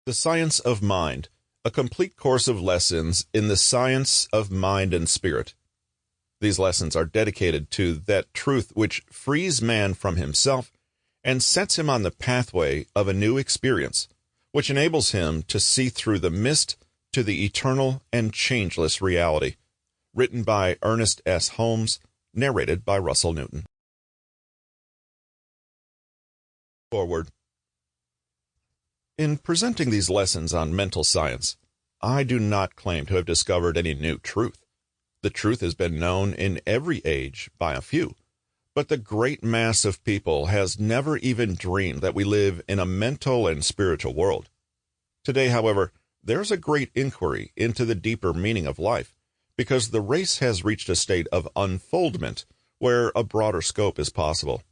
The Science of Mind, a complete course of lessons in the science of mind and spirit. These lessons are dedicated to that truth which frees man from himself and sets him on the pathway of a new experience, which enables him to see through the mist to the eternal and changeless reality. Written by Ernest S. Holmes, narrated by Russell Newton. Forward. In presenting these lessons on mental science, I do not claim to have discovered any new truth. The truth has been known in every age by a few, but the great mass of people has never even dreamed that we live in a mental and spiritual world. Today, however, there's a great inquiry into the deeper meaning of life, because the race has reached a state of unfoldment where a broader scope is possible.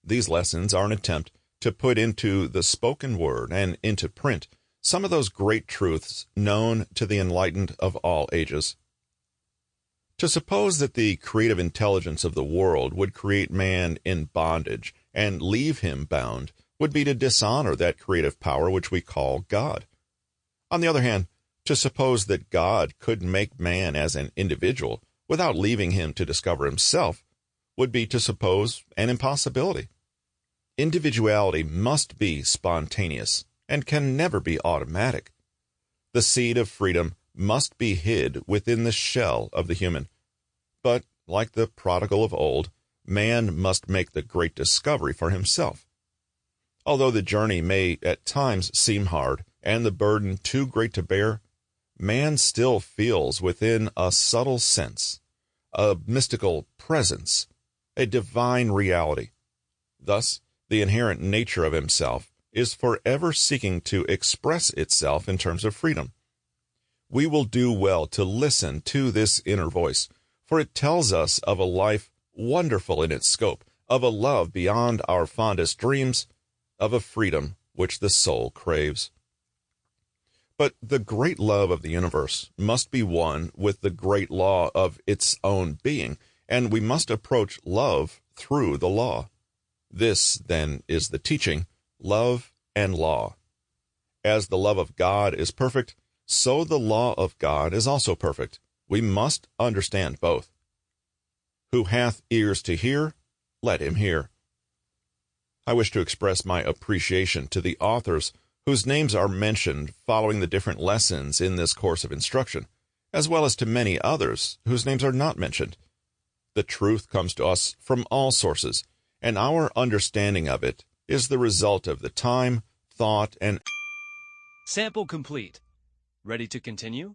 These lessons are an attempt to put into the spoken word and into print some of those great truths known to the enlightened of all ages. To suppose that the creative intelligence of the world would create man in bondage and leave him bound would be to dishonor that creative power which we call God. On the other hand, to suppose that God could make man as an individual without leaving him to discover himself would be to suppose an impossibility. Individuality must be spontaneous and can never be automatic. The seed of freedom must be hid within the shell of the human. But, like the prodigal of old, man must make the great discovery for himself. Although the journey may at times seem hard and the burden too great to bear, man still feels within a subtle sense, a mystical presence, a divine reality. Thus, the inherent nature of himself is forever seeking to express itself in terms of freedom. We will do well to listen to this inner voice, for it tells us of a life wonderful in its scope, of a love beyond our fondest dreams, of a freedom which the soul craves. But the great love of the universe must be one with the great law of its own being, and we must approach love through the law. This, then, is the teaching, love and law. As the love of God is perfect, so the law of God is also perfect. We must understand both. Who hath ears to hear, let him hear. I wish to express my appreciation to the authors whose names are mentioned following the different lessons in this course of instruction, as well as to many others whose names are not mentioned. The truth comes to us from all sources, and our understanding of it is the result of the time, thought, and... Sample complete. Ready to continue?